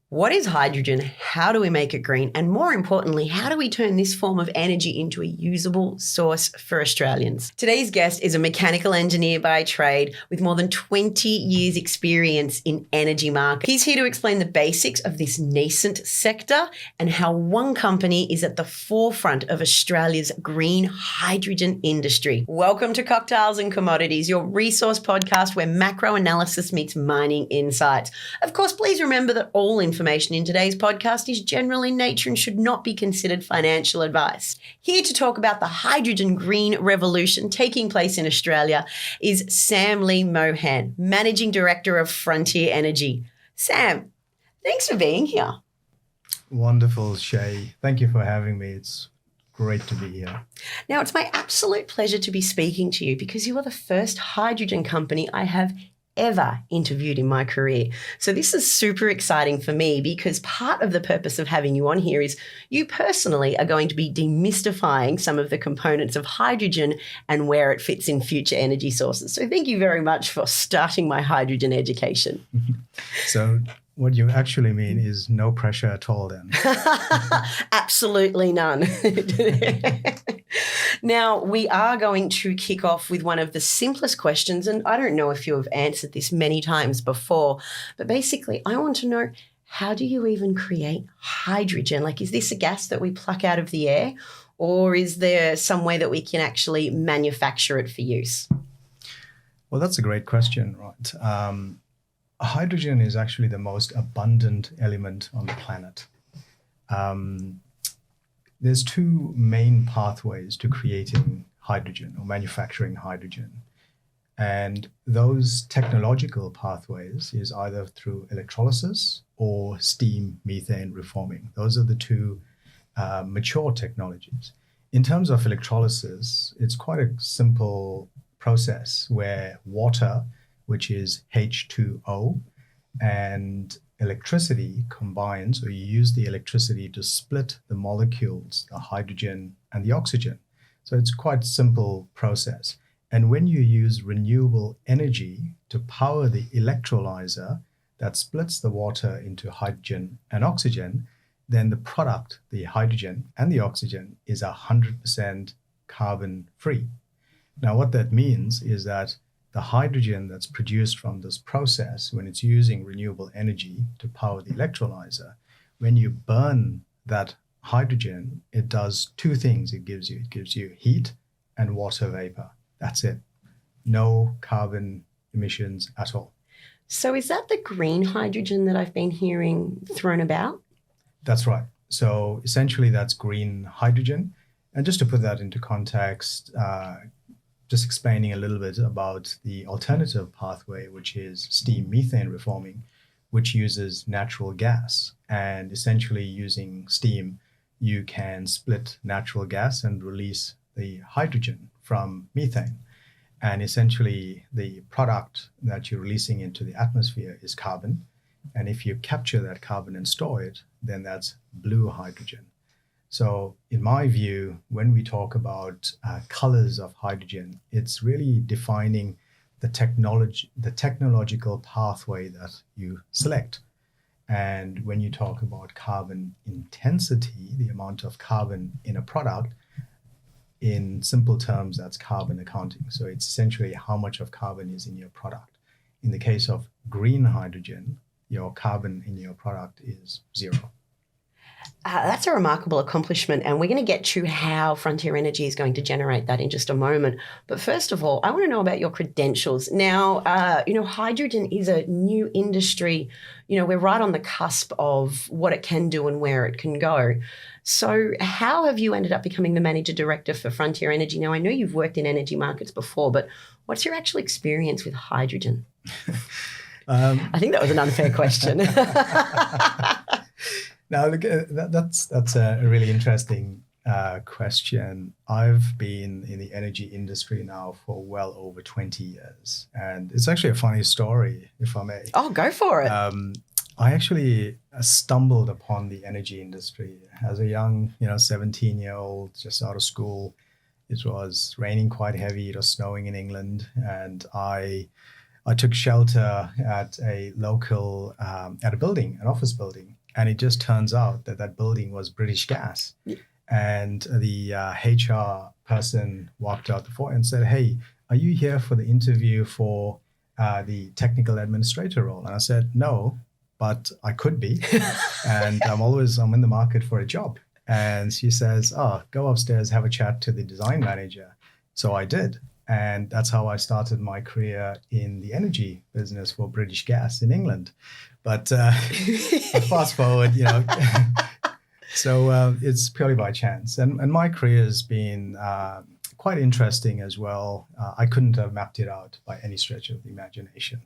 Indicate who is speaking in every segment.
Speaker 1: What is hydrogen? How do we make it green? And more importantly, how do we turn this form of energy into a usable source for Australians? Today's guest is a mechanical engineer by trade with more than 20 years experience in energy markets. He's here to explain the basics of this nascent sector and how one company is at the forefront of Australia's green hydrogen industry. Welcome to Cocktails and Commodities, your resource podcast where macro analysis meets mining insights. Of course, please remember that all information in today's podcast is general in nature and should not be considered financial advice. Here to talk about the hydrogen green revolution taking place in Australia is Sam Lee Mohan, Managing Director of Frontier Energy. Sam, thanks for being here.
Speaker 2: Wonderful, Shay. Thank you for having me. It's great to be here.
Speaker 1: Now, it's my absolute pleasure to be speaking to you because you are the first hydrogen company I have ever interviewed in my career. So this is super exciting for me because part of the purpose of having you on here is you personally are going to be demystifying some of the components of hydrogen and where it fits in future energy sources. So thank you very much for starting my hydrogen education.
Speaker 2: So what you actually mean is no pressure at all then?
Speaker 1: Absolutely none. Now, we are going to kick off with one of the simplest questions, and I don't know if you have answered this many times before, but basically I want to know, how do you even create hydrogen? Like, is this a gas that we pluck out of the air, or is there some way that we can actually manufacture it for use?
Speaker 2: Well, that's a great question, right? Hydrogen is actually the most abundant element on the planet. There's two main pathways to creating hydrogen or manufacturing hydrogen. And those technological pathways is either through electrolysis or steam methane reforming. Those are the two mature technologies. In terms of electrolysis, it's quite a simple process where water, which is H2O, and electricity combines, or you use the electricity to split the molecules, the hydrogen and the oxygen. So it's quite a simple process. And when you use renewable energy to power the electrolyzer that splits the water into hydrogen and oxygen, then the product, the hydrogen and the oxygen, is 100% carbon free. Now, what that means is that the hydrogen that's produced from this process, when it's using renewable energy to power the electrolyzer, when you burn that hydrogen, it does two things. It gives you heat and water vapor. That's it. No carbon emissions at all.
Speaker 1: So is that the green hydrogen that I've been hearing thrown about?
Speaker 2: That's right. So essentially that's green hydrogen. And just to put that into context, just explaining a little bit about the alternative pathway, which is steam methane reforming, which uses natural gas. And essentially using steam, you can split natural gas and release the hydrogen from methane. And essentially the product that you're releasing into the atmosphere is carbon. And if you capture that carbon and store it, then that's blue hydrogen. So in my view, when we talk about colors of hydrogen, it's really defining the technological pathway that you select. And when you talk about carbon intensity, the amount of carbon in a product, in simple terms, that's carbon accounting. So it's essentially how much of carbon is in your product. In the case of green hydrogen, your carbon in your product is zero.
Speaker 1: That's a remarkable accomplishment, and we're going to get to how Frontier Energy is going to generate that in just a moment. But first of all, I want to know about your credentials. Now, hydrogen is a new industry. We're right on the cusp of what it can do and where it can go. So how have you ended up becoming the Manager Director for Frontier Energy? Now, I know you've worked in energy markets before, but what's your actual experience with hydrogen? I think that was an unfair question.
Speaker 2: Now, look, that's a really interesting question. I've been in the energy industry now for well over 20 years. And it's actually a funny story, if I may.
Speaker 1: Oh, go for it.
Speaker 2: I actually stumbled upon the energy industry as a young, 17-year-old, just out of school. It was raining quite heavy. It was snowing in England. And I took shelter at a local, at a building, an office building. And it just turns out that that building was British Gas. And the HR person walked out the door and said, "Hey, are you here for the interview for the technical administrator role?" And I said, "No, but I could be. And I'm in the market for a job." And she says, "Oh, go upstairs, have a chat to the design manager." So I did. And that's how I started my career in the energy business for British Gas in England. But fast forward, so it's purely by chance. And my career has been quite interesting as well. I couldn't have mapped it out by any stretch of the imagination.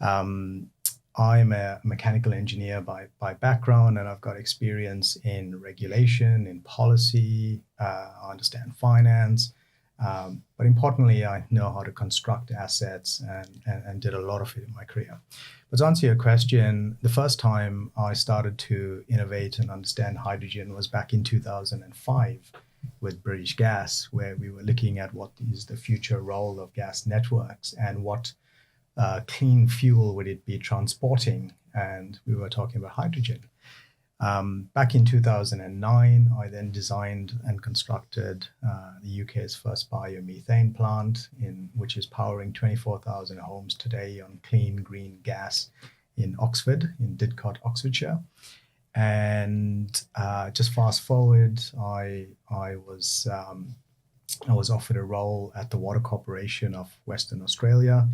Speaker 2: I'm a mechanical engineer by background, and I've got experience in regulation, in policy. I understand finance. But importantly, I know how to construct assets and did a lot of it in my career. But to answer your question, the first time I started to innovate and understand hydrogen was back in 2005 with British Gas, where we were looking at what is the future role of gas networks and what clean fuel would it be transporting. And we were talking about hydrogen. Back in 2009, I then designed and constructed the UK's first biomethane plant, which is powering 24,000 homes today on clean green gas in Oxford, in Didcot, Oxfordshire. And just fast forward, I was offered a role at the Water Corporation of Western Australia,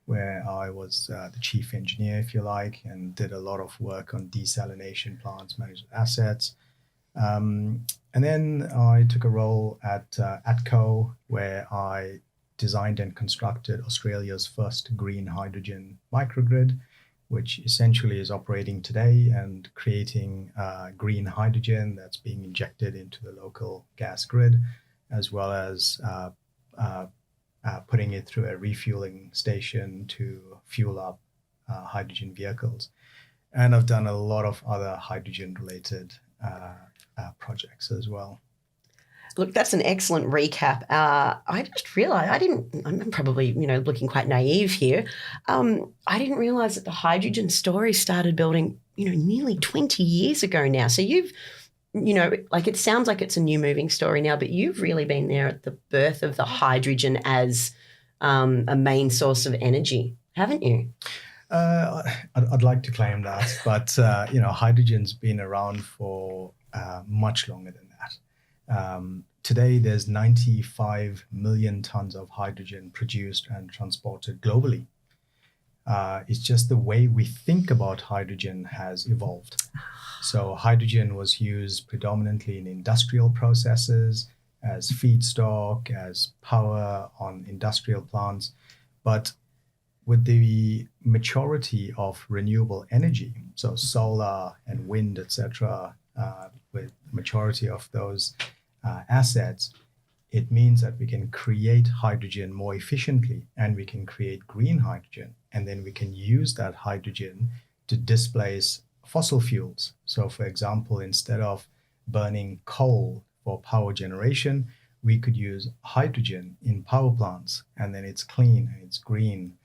Speaker 2: where I was the chief engineer, if you like, and did a lot of work on desalination plants, managed assets. And then I took a role at ATCO, where I designed and constructed Australia's first green hydrogen microgrid, which essentially is operating today and creating green hydrogen that's being injected into the local gas grid, as well as putting it through a refueling station to fuel up hydrogen vehicles. And I've done a lot of other hydrogen-related projects as well.
Speaker 1: Look, that's an excellent recap. I just realised I'm probably, looking quite naive here. I didn't realise that the hydrogen story started building, nearly 20 years ago now. So you've, it sounds like it's a new moving story now, but you've really been there at the birth of the hydrogen as a main source of energy, haven't you?
Speaker 2: I'd like to claim that, but, hydrogen's been around for much longer than that. Today, there's 95 million tons of hydrogen produced and transported globally. It's just the way we think about hydrogen has evolved. So hydrogen was used predominantly in industrial processes, as feedstock, as power on industrial plants. But with the maturity of renewable energy, so solar and wind, etc., with maturity of those assets, it means that we can create hydrogen more efficiently, and we can create green hydrogen, and then we can use that hydrogen to displace fossil fuels. So, for example, instead of burning coal for power generation, we could use hydrogen in power plants, and then it's clean and it's green.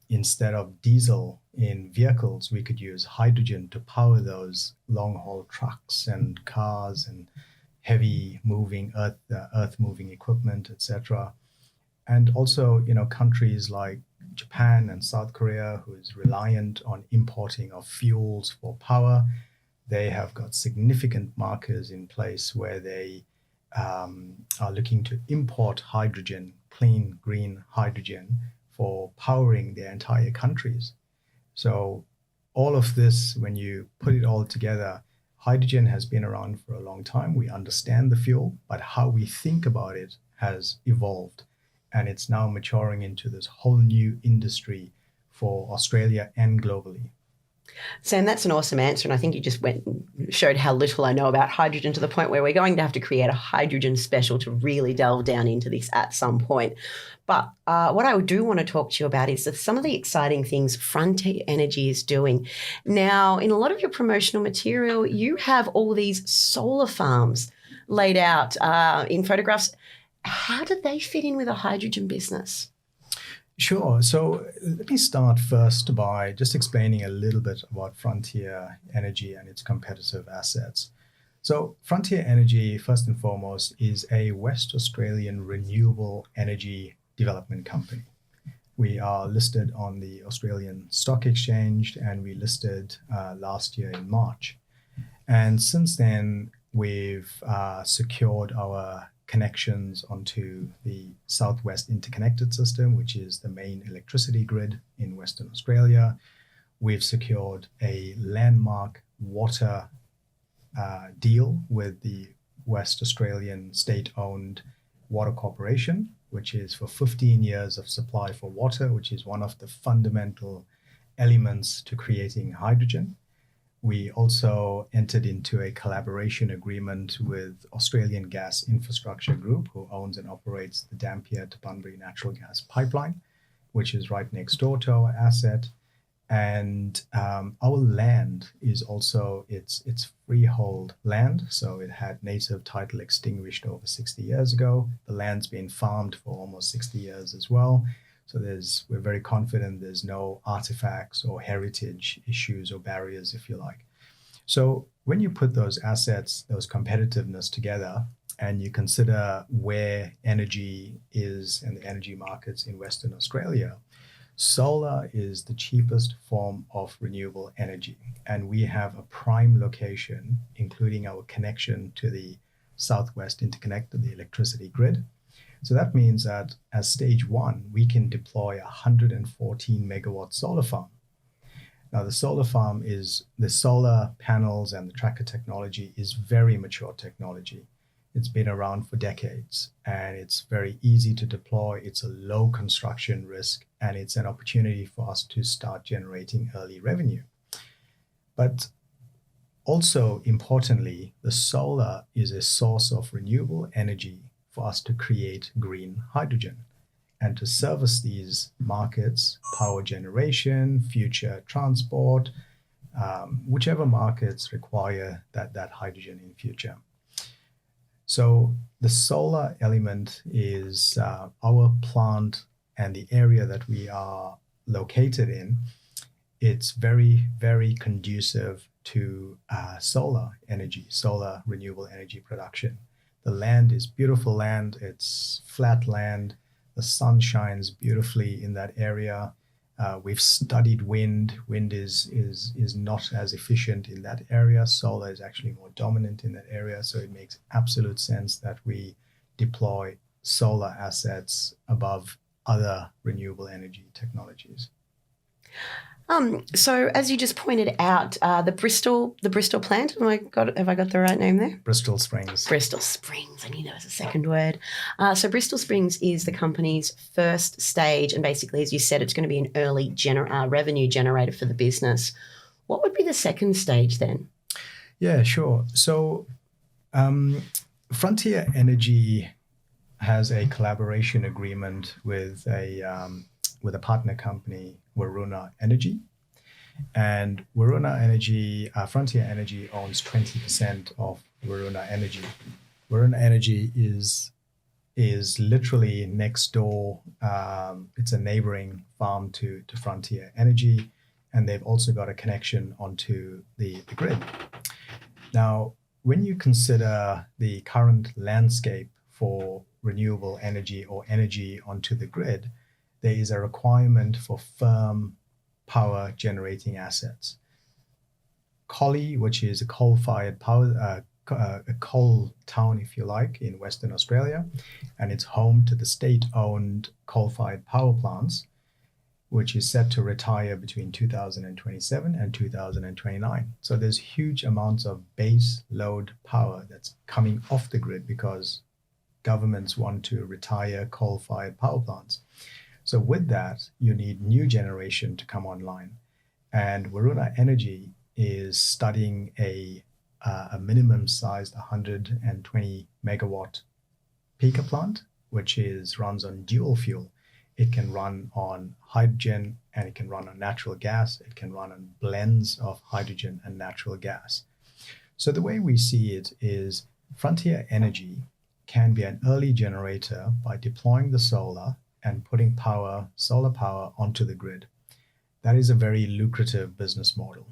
Speaker 2: Instead of diesel in vehicles, we could use hydrogen to power those long-haul trucks and cars and heavy moving earth-moving equipment, etc. And also, countries like Japan and South Korea, who is reliant on importing of fuels for power, they have got significant markers in place where they are looking to import hydrogen, clean green hydrogen, for powering their entire countries. So all of this, when you put it all together, hydrogen has been around for a long time. We understand the fuel, but how we think about it has evolved. And it's now maturing into this whole new industry for Australia and globally.
Speaker 1: Sam, that's an awesome answer. And I think you just showed how little I know about hydrogen, to the point where we're going to have to create a hydrogen special to really delve down into this at some point. But what I do want to talk to you about is some of the exciting things Frontier Energy is doing. Now, in a lot of your promotional material, you have all these solar farms laid out in photographs. How do they fit in with a hydrogen business?
Speaker 2: Sure. So let me start first by just explaining a little bit about Frontier Energy and its competitive assets. So, Frontier Energy, first and foremost, is a West Australian renewable energy development company. We are listed on the Australian Stock Exchange and we listed last year in March. And since then, we've secured our connections onto the Southwest Interconnected System, which is the main electricity grid in Western Australia. We've secured a landmark water deal with the West Australian state-owned Water Corporation, which is for 15 years of supply for water, which is one of the fundamental elements to creating hydrogen. We also entered into a collaboration agreement with Australian Gas Infrastructure Group, who owns and operates the Dampier to Bunbury natural gas pipeline, which is right next door to our asset. And our land is also it's freehold land, so it had native title extinguished over 60 years ago. The land's been farmed for almost 60 years as well. So we're very confident there's no artifacts or heritage issues or barriers, if you like. So when you put those assets, those competitiveness together, and you consider where energy is and the energy markets in Western Australia, solar is the cheapest form of renewable energy. And we have a prime location, including our connection to the Southwest Interconnected, the electricity grid. So that means that as stage one, we can deploy a 114 megawatt solar farm. Now, the solar panels and the tracker technology is very mature technology. It's been around for decades and it's very easy to deploy. It's a low construction risk and it's an opportunity for us to start generating early revenue. But also importantly, the solar is a source of renewable energy for us to create green hydrogen and to service these markets, power generation, future transport, whichever markets require that hydrogen in future. So the solar element is our plant and the area that we are located in. It's very, very conducive to solar energy, solar renewable energy production. The land is beautiful land. It's flat land. The sun shines beautifully in that area. We've studied wind. Wind is not as efficient in that area. Solar is actually more dominant in that area. So it makes absolute sense that we deploy solar assets above other renewable energy technologies.
Speaker 1: So as you just pointed out, the Bristol plant, have I got the right name there?
Speaker 2: Bristol Springs.
Speaker 1: Bristol Springs. I knew that was a second word. So Bristol Springs is the company's first stage, and basically, as you said, it's going to be an early revenue generator for the business. What would be the second stage then?
Speaker 2: Yeah, sure. So Frontier Energy has a collaboration agreement with a partner company, Waruna Energy. And Waruna Energy, Frontier Energy owns 20% of Waruna Energy. Waruna Energy is literally next door. It's a neighboring farm to Frontier Energy, and they've also got a connection onto the grid. Now, when you consider the current landscape for renewable energy or energy onto the grid, there is a requirement for firm power generating assets. Collie, which is a coal-fired power, a coal town, if you like, in Western Australia, and it's home to the state-owned coal-fired power plants, which is set to retire between 2027 and 2029. So there's huge amounts of base load power that's coming off the grid because governments want to retire coal-fired power plants. So with that, you need new generation to come online. And Waruna Energy is studying a minimum sized 120 megawatt peaker plant, which runs on dual fuel. It can run on hydrogen and it can run on natural gas. It can run on blends of hydrogen and natural gas. So the way we see it is Frontier Energy can be an early generator by deploying the solar and putting power, solar power, onto the grid. That is a very lucrative business model.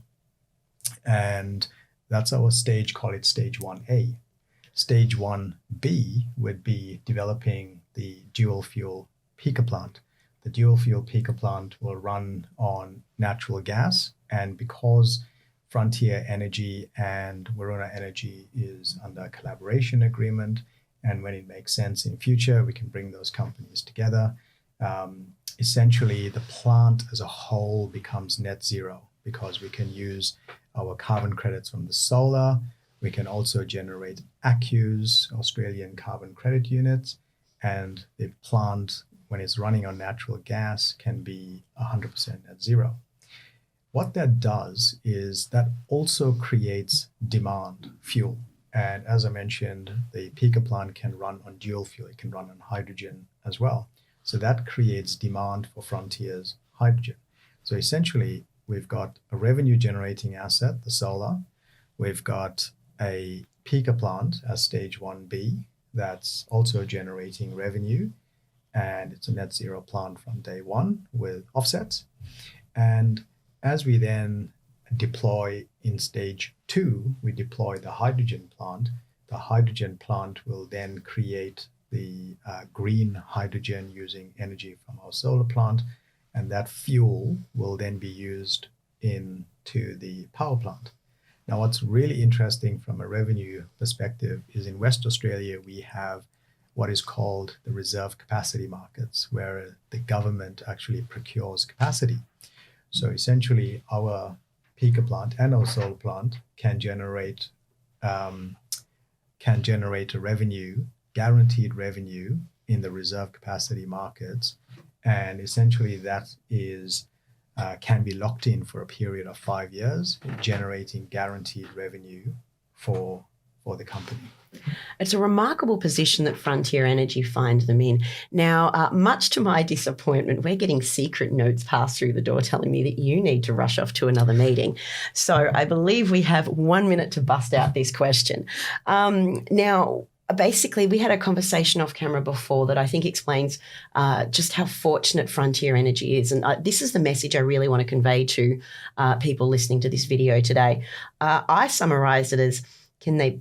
Speaker 2: And that's our stage, call it stage 1A. Stage 1B would be developing the dual fuel peaker plant. The dual fuel peaker plant will run on natural gas, and because Frontier Energy and Varuna Energy is under a collaboration agreement, and when it makes sense in future, we can bring those companies together. Essentially, the plant as a whole becomes net zero because we can use our carbon credits from the solar. We can also generate ACCUs, Australian carbon credit units, and the plant, when it's running on natural gas, can be 100% net zero. What that does is that also creates demand fuel. And as I mentioned, the peaker plant can run on dual fuel. It can run on hydrogen as well. So that creates demand for Frontier's hydrogen. So essentially, we've got a revenue generating asset, the solar. We've got a peaker plant as stage 1B that's also generating revenue. And it's a net zero plant from day one with offsets. And as we then deploy in stage 2, we deploy the hydrogen plant. The hydrogen plant will then create the green hydrogen using energy from our solar plant, and that fuel will then be used into the power plant. Now, what's really interesting from a revenue perspective is in West Australia, we have what is called the reserve capacity markets, where the government actually procures capacity. So essentially, our peaker plant and our solar plant can generate a revenue, guaranteed revenue in the reserve capacity markets, and essentially that is can be locked in for a period of 5 years, generating guaranteed revenue for the company.
Speaker 1: It's a remarkable position that Frontier Energy find them in. Now, much to my disappointment, we're getting secret notes passed through the door telling me that you need to rush off to another meeting. So I believe we have 1 minute to bust out this question. Now, basically, we had a conversation off camera before that I think explains just how fortunate Frontier Energy is. And this is the message I really want to convey to people listening to this video today. I summarised it as,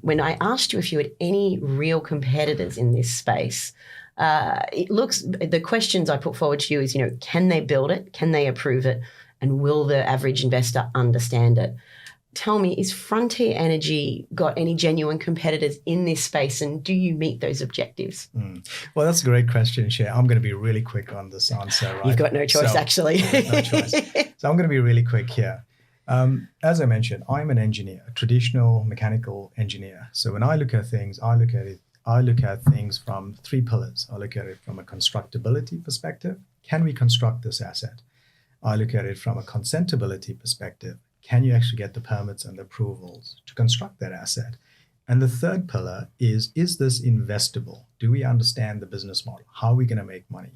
Speaker 1: when I asked you if you had any real competitors in this space, the questions I put forward to you is, can they build it? Can they approve it? And will the average investor understand it? Tell me, is Frontier Energy got any genuine competitors in this space, and do you meet those objectives?
Speaker 2: Well, that's a great question, Shay. I'm going to be really quick on this answer. Right?
Speaker 1: You've got no choice, actually.
Speaker 2: No choice. So I'm going to be really quick here. As I mentioned, I'm an engineer, a traditional mechanical engineer. So when I look at things, I look at things from 3 pillars. I look at it from a constructability perspective. Can we construct this asset? I look at it from a consentability perspective. Can you actually get the permits and the approvals to construct that asset? And the third pillar is this investable? Do we understand the business model? How are we going to make money?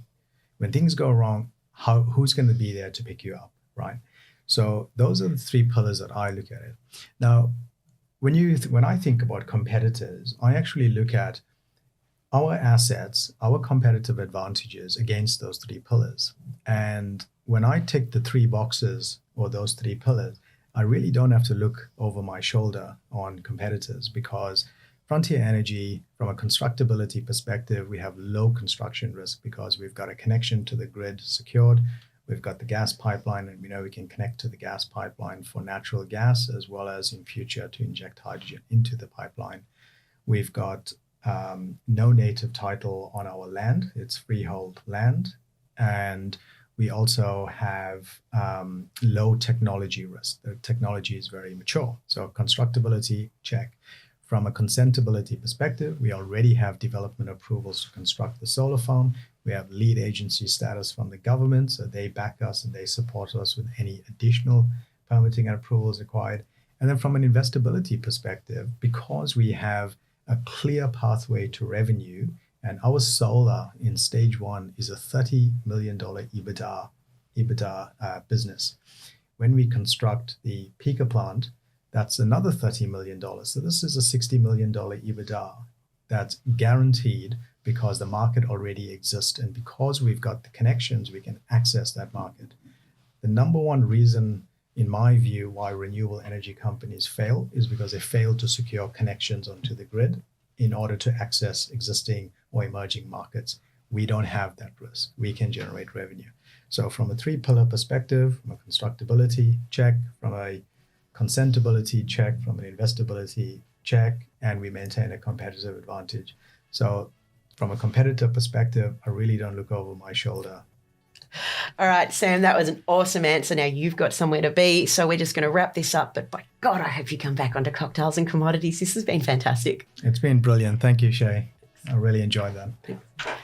Speaker 2: When things go wrong, who's going to be there to pick you up, right? So those are the 3 pillars that I look at it. Now, when I think about competitors, I actually look at our assets, our competitive advantages against those 3 pillars. And when I tick the 3 boxes or those 3 pillars, I really don't have to look over my shoulder on competitors, because Frontier Energy, from a constructability perspective, we have low construction risk because we've got a connection to the grid secured. We've got the gas pipeline, and we know we can connect to the gas pipeline for natural gas, as well as in future to inject hydrogen into the pipeline. We've got no native title on our land. It's freehold land. And we also have low technology risk. The technology is very mature. So constructability, check. From a consentability perspective, we already have development approvals to construct the solar farm. We have lead agency status from the government, so they back us and they support us with any additional permitting and approvals required. And then from an investability perspective, because we have a clear pathway to revenue, and our solar in stage 1 is a $30 million EBITDA business. When we construct the peaker plant, that's another $30 million. So this is a $60 million EBITDA that's guaranteed because the market already exists. And because we've got the connections, we can access that market. The number one reason, in my view, why renewable energy companies fail is because they fail to secure connections onto the grid in order to access existing or emerging markets. We don't have that risk. We can generate revenue. So from a 3-pillar perspective, from a constructability check, from a consentability check, from an investability check, and we maintain a competitive advantage. So from a competitive perspective, I really don't look over my shoulder.
Speaker 1: All right, Sam, that was an awesome answer. Now you've got somewhere to be, so we're just going to wrap this up. But by God, I hope you come back onto Cocktails and Commodities. This has been fantastic.
Speaker 2: It's been brilliant. Thank you, Shay. I really enjoyed that.